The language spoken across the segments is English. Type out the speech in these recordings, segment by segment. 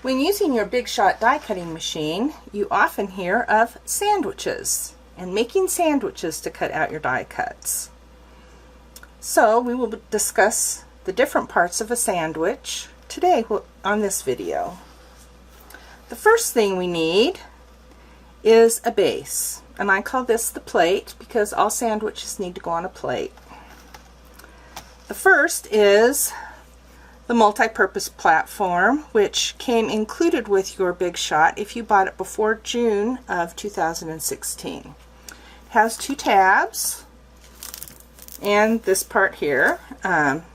When using your Big Shot die cutting machine, you often hear of sandwiches and making sandwiches to cut out your die cuts. So we will discuss the different parts of a sandwich today on this video. The first thing we need is a base, and I call this the plate because all sandwiches need to go on a plate. The first is the multi-purpose platform, which came included with your Big Shot if you bought it before June of 2016. It has two tabs and this part here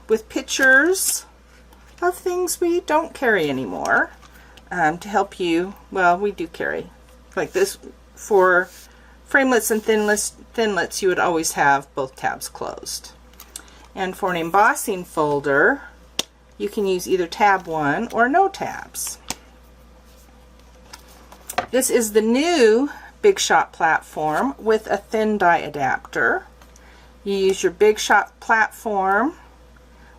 with pictures of things we don't carry anymore to help you. Well, we do carry like this. For Framelits and Thinlits, you would always have both tabs closed. And for an embossing folder, you can use either tab 1 or no tabs. This is the new Big Shot platform with a thin die adapter. You use your Big Shot platform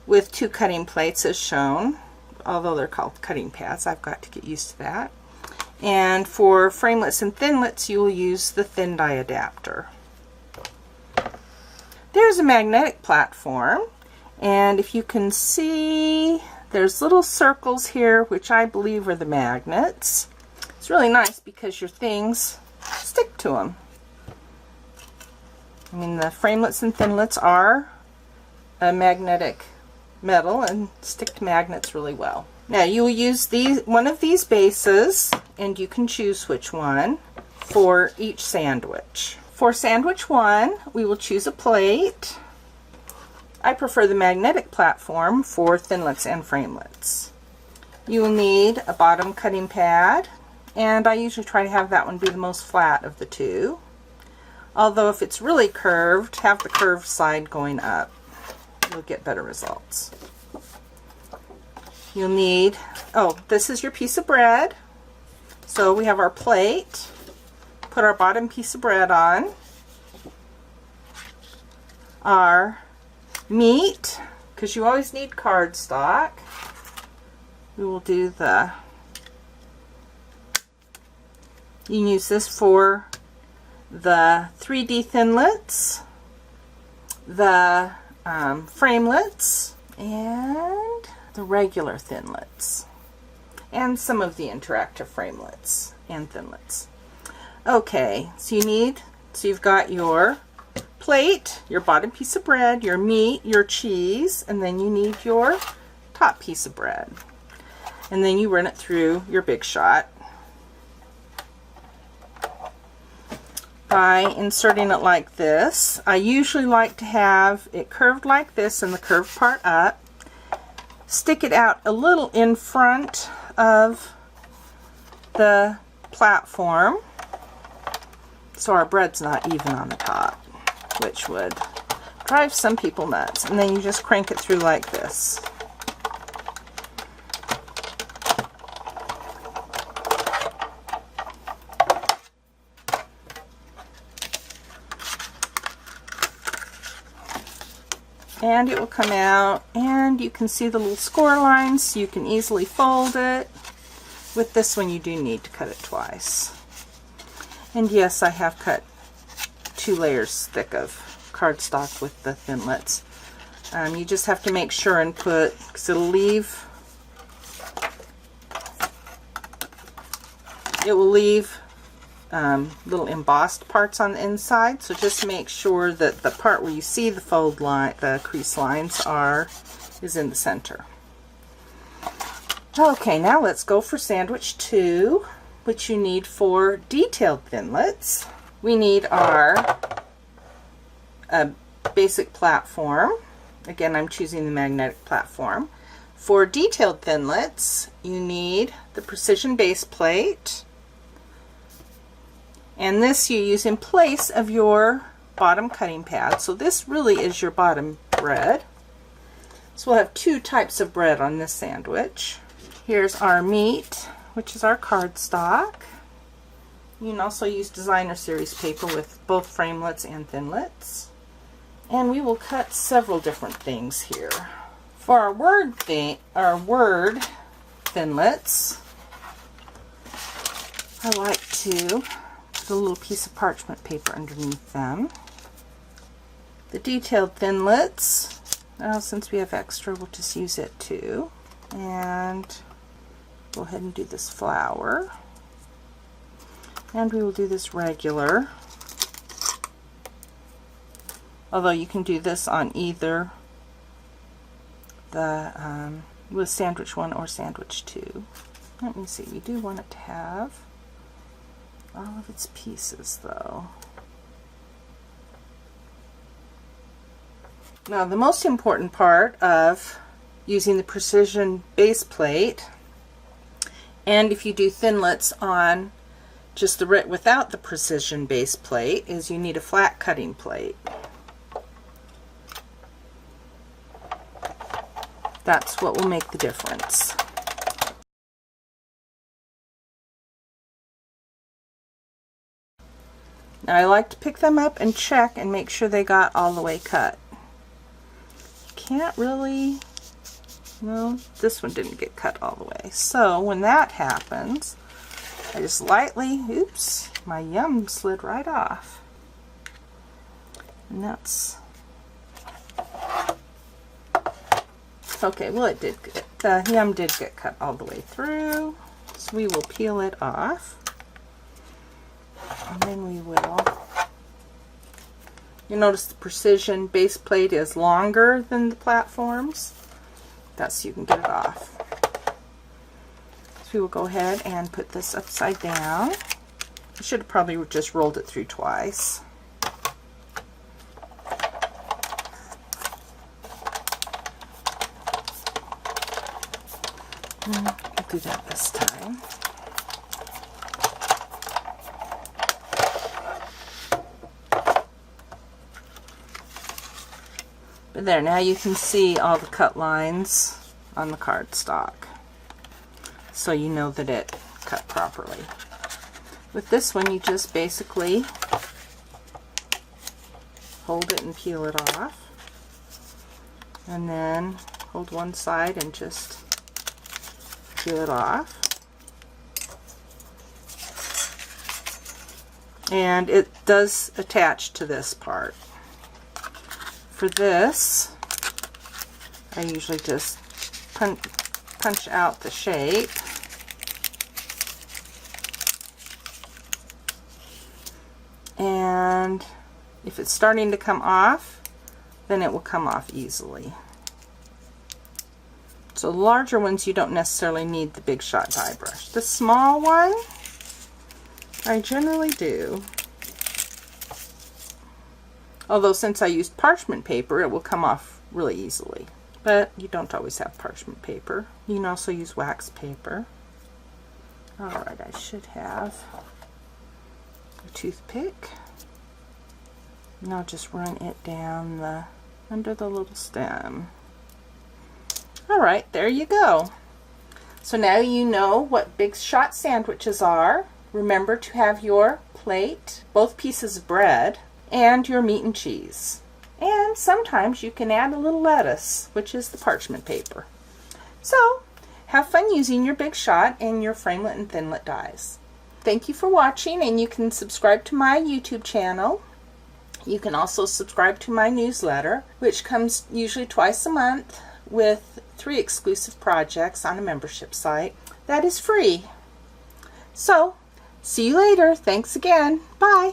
with two cutting plates as shown, although they're called cutting pads. I've got to get used to that. And for Framelits and Thinlits, you will use the thin die adapter. There's a magnetic platform. And if you can see, there's little circles here, which I believe are the magnets. It's really nice because your things stick to them. I mean, the Framelits and Thinlits are a magnetic metal and stick to magnets really well. Now you will use one of these bases, and you can choose which one for each sandwich. For sandwich 1, we will choose a plate. I prefer the magnetic platform for Thinlits and Framelits. You will need a bottom cutting pad, and I usually try to have that one be the most flat of the two. Although if it's really curved, have the curved side going up. You'll get better results. You'll need, this is your piece of bread. So we have our plate. Put our bottom piece of bread on. Our meat, because you always need cardstock. We will do you can use this for the 3D Thinlits, the Framelits, and the regular Thinlits, and some of the interactive Framelits and Thinlits. Okay, so you've got your plate, your bottom piece of bread, your meat, your cheese, and then you need your top piece of bread. And then you run it through your Big Shot by inserting it like this. I usually like to have it curved like this and the curved part up. Stick it out a little in front of the platform so our bread's not even on the top, which would drive some people nuts. And then you just crank it through like this. And it will come out, and you can see the little score lines, so you can easily fold it. With this one, you do need to cut it twice. And yes, I have cut 2 layers thick of cardstock with the Thinlits. You just have to make sure and put, because it will leave little embossed parts on the inside, so just make sure that the part where you see the fold line, the crease lines is in the center. Okay, now let's go for sandwich 2, which you need for detailed Thinlits. We need our basic platform. Again, I'm choosing the magnetic platform. For detailed Thinlits, you need the precision base plate, and this you use in place of your bottom cutting pad. So this really is your bottom bread. So we'll have 2 types of bread on this sandwich. Here's our meat, which is our cardstock. You can also use designer series paper with both Framelits and Thinlits. And we will cut several different things here. For our word Thinlits, I like to put a little piece of parchment paper underneath them. The detailed Thinlits, well, since we have extra, we'll just use it too. And go ahead and do this flower. And we will do this regular. Although you can do this on either the with sandwich 1 or sandwich 2. Let me see, we do want it to have all of its pieces though. Now the most important part of using the precision base plate, and if you do Thinlits on just the without the precision base plate, is you need a flat cutting plate. That's what will make the difference. Now I like to pick them up and check and make sure they got all the way cut. You can't really, no, this one didn't get cut all the way. So when that happens, I just lightly, oops, my yum slid right off. And that's, okay, well it did get, the yum did get cut all the way through. So we will peel it off. And then we will, you notice the precision base plate is longer than the platforms. That's so you can get it off. So we will go ahead and put this upside down. I should have probably just rolled it through twice. We'll do that this time. But there, now you can see all the cut lines on the cardstock, so you know that it cut properly. With this one, you just basically hold it and peel it off, and then hold one side and just peel it off. And it does attach to this part. For this, I usually just punch out the shape. And if it's starting to come off, then it will come off easily. So the larger ones, you don't necessarily need the Big Shot die brush. The small one, I generally do. Although since I used parchment paper, it will come off really easily. But you don't always have parchment paper. You can also use wax paper. Alright, I should have a toothpick. And I'll just run it down under the little stem. Alright, there you go. So now you know what Big Shot sandwiches are. Remember to have your plate, both pieces of bread, and your meat and cheese. And sometimes you can add a little lettuce, which is the parchment paper. So, have fun using your Big Shot and your Framelit and Thinlit dies. Thank you for watching, and you can subscribe to my YouTube channel. You can also subscribe to my newsletter, which comes usually twice a month with 3 exclusive projects on a membership site that is free. So, see you later. Thanks again. Bye.